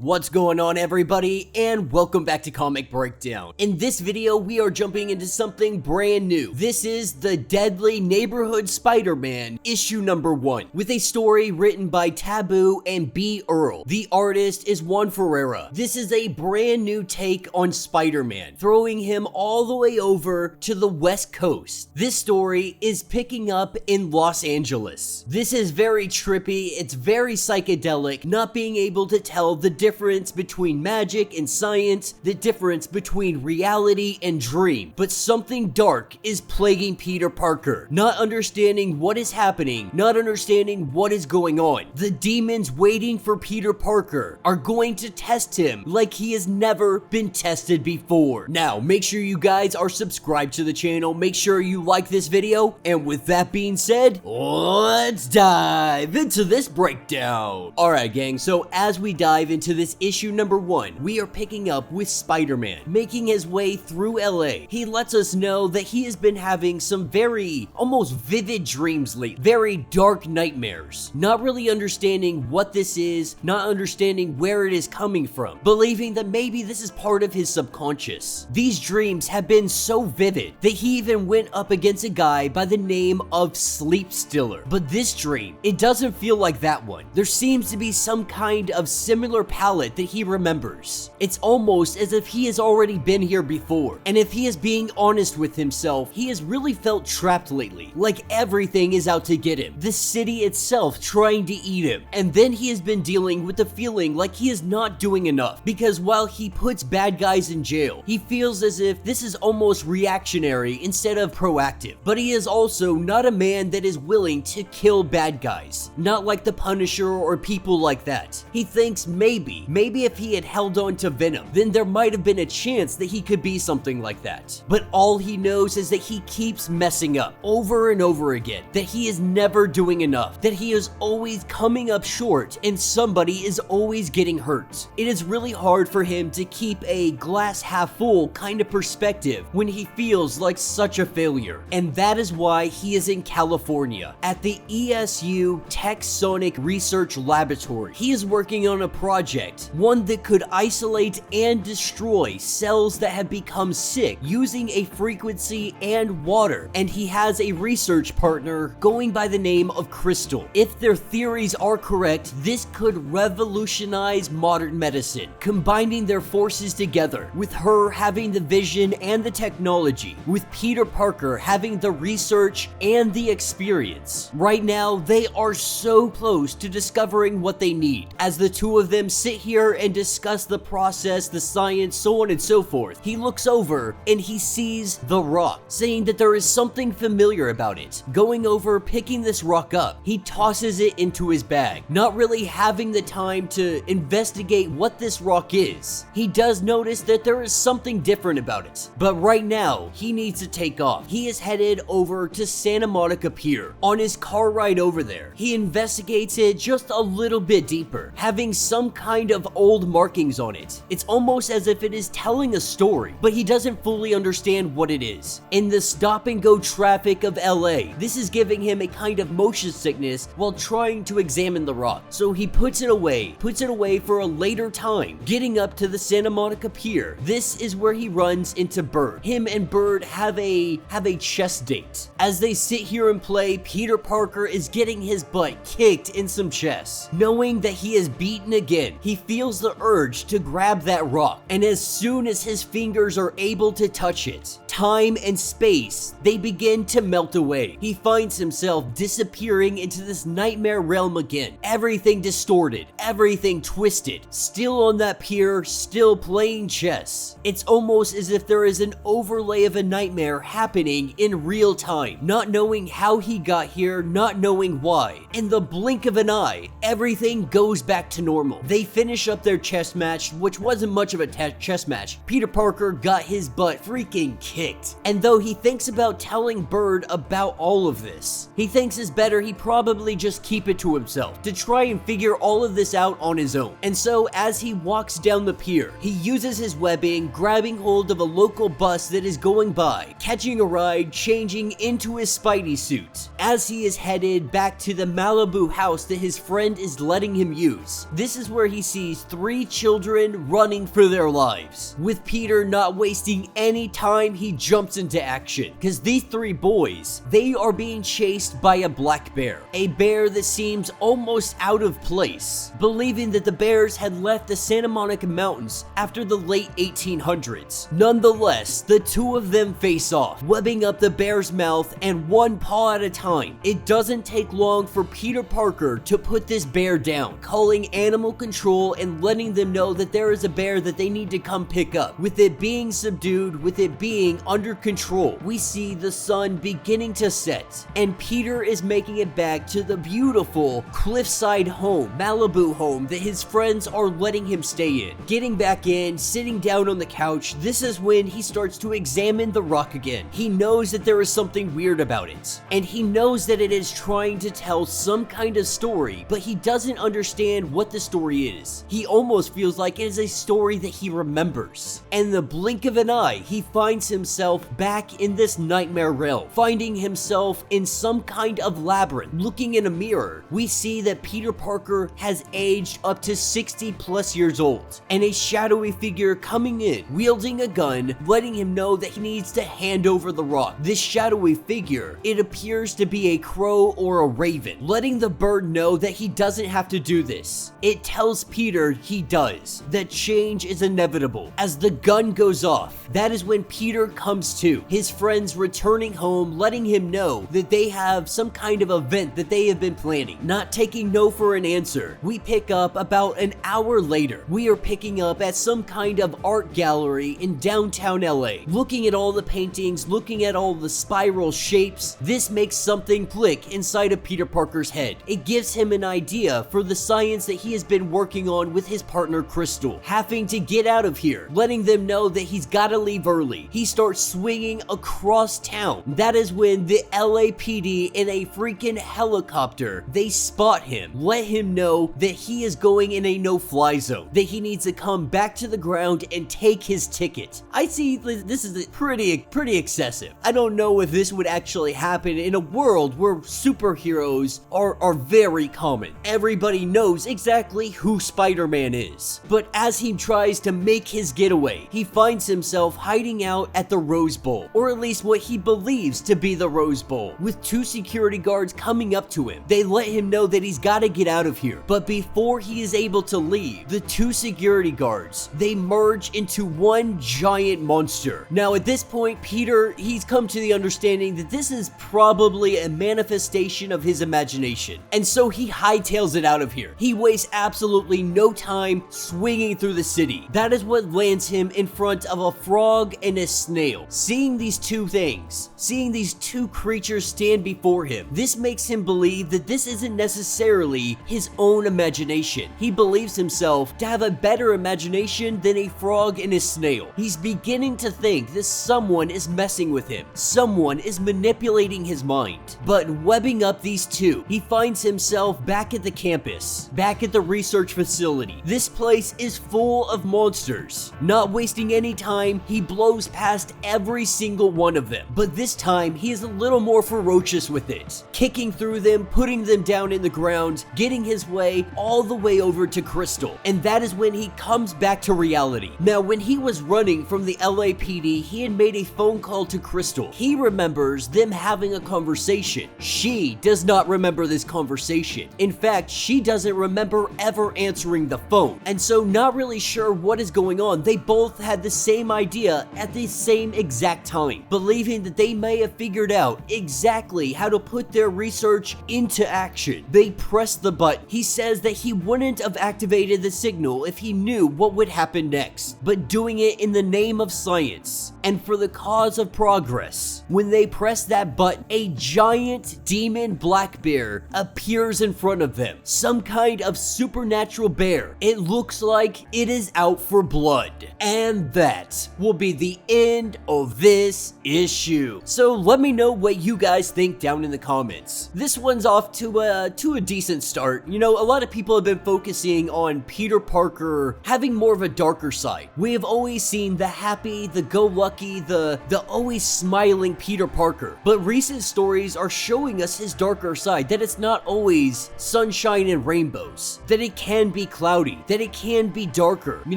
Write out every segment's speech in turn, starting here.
What's going on, everybody, and welcome back to Comic Breakdown. In this video, we are jumping into something brand new. This is the Deadly Neighborhood Spider-Man, issue number 1, with a story written by Taboo and B. Earl. The artist is Juan Ferreira. This is a brand new take on Spider-Man, throwing him all the way over to the West Coast. This story is picking up in Los Angeles. This is very trippy, it's very psychedelic, not being able to tell the difference between magic and science, the difference between reality and dream. But something dark is plaguing Peter Parker, not understanding what is happening, not understanding what is going on. The demons waiting for Peter Parker are going to test him like he has never been tested before. Now, make sure you guys are subscribed to the channel, make sure you like this video, and with that being said, let's dive into this breakdown. Alright gang, so as we dive into this issue number 1, we are picking up with Spider-Man making his way through LA. He lets us know that he has been having some very almost vivid dreams lately, very dark nightmares, not really understanding what this is, not understanding where it is coming from, believing that maybe this is part of his subconscious. These dreams have been so vivid that he even went up against a guy by the name of Sleep Stiller. But this dream, it doesn't feel like that one. There seems to be some kind of similar palette that he remembers. It's almost as if he has already been here before. And if he is being honest with himself, he has really felt trapped lately, like everything is out to get him. The city itself trying to eat him. And then he has been dealing with the feeling like he is not doing enough, because while he puts bad guys in jail, he feels as if this is almost reactionary instead of proactive. But he is also not a man that is willing to kill bad guys, not like the Punisher or people like that. He thinks maybe if he had held on to Venom, then there might have been a chance that he could be something like that. But all he knows is that he keeps messing up over and over again, that he is never doing enough, that he is always coming up short, and somebody is always getting hurt. It is really hard for him to keep a glass half full kind of perspective when he feels like such a failure. And that is why he is in California at the ESU Texonic Research Laboratory. He is working on a project, one that could isolate and destroy cells that have become sick using a frequency and water, and he has a research partner going by the name of Crystal. If their theories are correct, this could revolutionize modern medicine, combining their forces together, with her having the vision and the technology, with Peter Parker having the research and the experience. Right now, they are so close to discovering what they need. As the two of them sit here and discuss the process, the science, so on and so forth, he looks over and he sees the rock, saying that there is something familiar about it. Going over, picking this rock up, he tosses it into his bag, not really having the time to investigate what this rock is. He does notice that there is something different about it, but right now, he needs to take off. He is headed over to Santa Monica Pier. On his car ride over there, he investigates it just a little bit deeper, having some kind of old markings on it. It's almost as if it is telling a story, but he doesn't fully understand what it is. In the stop and go traffic of LA, this is giving him a kind of motion sickness while trying to examine the rock. So he puts it away for a later time. Getting up to the Santa Monica Pier, this is where he runs into Bird. Him and Bird have a chess date. As they sit here and play, Peter Parker is getting his butt kicked in some chess. Knowing that he is beaten again, he feels the urge to grab that rock, and as soon as his fingers are able to touch it, time and space, they begin to melt away. He finds himself disappearing into this nightmare realm again. Everything distorted, everything twisted, still on that pier, still playing chess. It's almost as if there is an overlay of a nightmare happening in real time, not knowing how he got here, not knowing why. In the blink of an eye, everything goes back to normal. They finish up their chess match, which wasn't much of a chess match. Peter Parker got his butt freaking kicked. picked. And though he thinks about telling Bird about all of this, he thinks it's better he probably just keep it to himself to try and figure all of this out on his own. And so as he walks down the pier, he uses his webbing, grabbing hold of a local bus that is going by, catching a ride, changing into his Spidey suit as he is headed back to the Malibu house that his friend is letting him use. This is where he sees 3 children running for their lives. With Peter not wasting any time, he jumps into action because these 3 boys, they are being chased by a black bear, a bear that seems almost out of place, believing that the bears had left the Santa Monica Mountains after the late 1800s. Nonetheless, the 2 of them face off, webbing up the bear's mouth and one paw at a time. It doesn't take long for Peter Parker to put this bear down, calling animal control and letting them know that there is a bear that they need to come pick up. With it being subdued, with it being under control, we see the sun beginning to set, and Peter is making it back to the beautiful cliffside home, Malibu home that his friends are letting him stay in. Getting back in, sitting down on the couch, this is when he starts to examine the rock again. He knows that there is something weird about it, and he knows that it is trying to tell some kind of story, but he doesn't understand what the story is. He almost feels like it is a story that he remembers. And in the blink of an eye, he finds himself back in this nightmare realm, finding himself in some kind of labyrinth. Looking in a mirror, we see that Peter Parker has aged up to 60 plus years old, and a shadowy figure coming in, wielding a gun, letting him know that he needs to hand over the rock. This shadowy figure, it appears to be a crow or a raven, letting the bird know that he doesn't have to do this. It tells Peter he does, that change is inevitable. As the gun goes off, that is when Peter comes to, his friends returning home, letting him know that they have some kind of event that they have been planning. Not taking no for an answer, we pick up about an hour later. We are picking up at some kind of art gallery in downtown LA, looking at all the paintings, looking at all the spiral shapes. This makes something click inside of Peter Parker's head. It gives him an idea for the science that he has been working on with his partner Crystal, having to get out of here, letting them know that he's gotta leave early. He starts swinging across town. That is when the LAPD in a freaking helicopter, they spot him, let him know that he is going in a no-fly zone, that he needs to come back to the ground and take his ticket. I see this is pretty excessive. I don't know if this would actually happen in a world where superheroes are very common. Everybody knows exactly who Spider-Man is. But as he tries to make his getaway, he finds himself hiding out at the Rose Bowl, or at least what he believes to be the Rose Bowl, with 2 security guards coming up to him. They let him know that he's got to get out of here. But before he is able to leave, the 2 security guards, they merge into one giant monster. Now at this point, Peter, he's come to the understanding that this is probably a manifestation of his imagination. And so he hightails it out of here. He wastes absolutely no time swinging through the city. That is what lands him in front of a frog and a snail. Seeing these 2 things, seeing these 2 creatures stand before him, this makes him believe that this isn't necessarily his own imagination. He believes himself to have a better imagination than a frog and a snail. He's beginning to think that someone is messing with him. Someone is manipulating his mind. But webbing up these 2, he finds himself back at the campus, back at the research facility. This place is full of monsters. Not wasting any time, he blows past every single one of them. But this time, he is a little more ferocious with it, kicking through them, putting them down in the ground, getting his way all the way over to Crystal. And that is when he comes back to reality. Now, when he was running from the LAPD, he had made a phone call to Crystal. He remembers them having a conversation. She does not remember this conversation. In fact, she doesn't remember ever answering the phone. And so not really sure what is going on, they both had the same idea at the same exact time, believing that they may have figured out exactly how to put their research into action. They press the button. He says that he wouldn't have activated the signal if he knew what would happen next, but doing it in the name of science and for the cause of progress. When they press that button, a giant demon black bear appears in front of them. Some kind of supernatural bear. It looks like it is out for blood. And that will be the end of this issue. So let me know what you guys think down in the comments. This one's off to a decent start. You know, a lot of people have been focusing on Peter Parker having more of a darker side. We have always seen the happy, the go-lucky, the always smiling Peter Parker. But recent stories are showing us his darker side, that it's not always sunshine and rainbows, that it can be cloudy, that it can be darker. You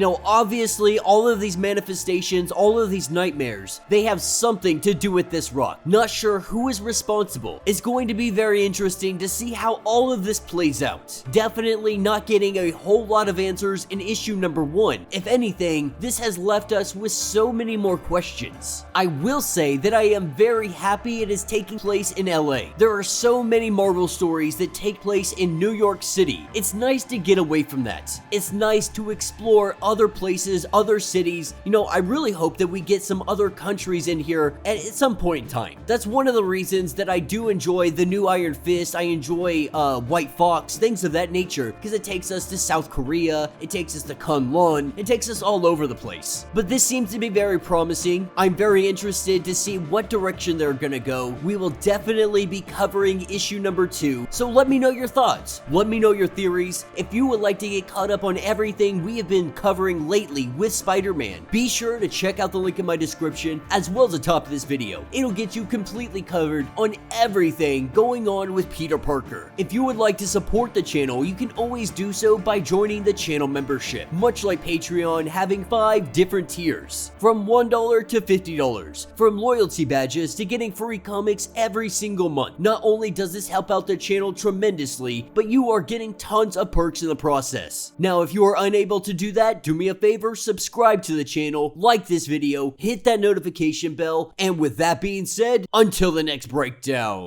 know, obviously all of these manifestations, all of these nightmares, they have something to do with this rock. Not sure who is responsible. It's going to be very interesting to see how all of this plays out. Definitely not getting a whole lot of answers in issue number 1. If anything, this has left us with so many more questions. I will say that I am very happy it is taking place in LA. There are so many Marvel stories that take place in New York City. It's nice to get away from that. It's nice to explore other places, other cities. You know, I really hope that we get some other countries in here at some point in time. That's one of the reasons that I do enjoy the new Iron Fist. I enjoy White Fox, things of that nature, because it takes us to South Korea, it takes us to Kunlun, it takes us all over the place. But this seems to be very promising. I'm very interested to see what direction they're gonna go. We will definitely be covering issue number 2, so let me know your thoughts. Let me know your theories. If you would like to get caught up on everything we have been covering lately with Spider-Man, be sure to check out the link in my description as well as the top of this video. It'll get you completely covered on everything going on with Peter Parker. If you would like to support the channel, you can always do so by joining the channel membership, much like Patreon, having 5 different tiers, from $1 to $50, from loyalty badges to getting free comics every single month. Not only does this help out the channel tremendously, but you are getting tons of perks in the process. Now, if you are unable to do that, do me a favor, subscribe to the channel, like this video, hit that notification bell, and with that being said, until the next breakdown.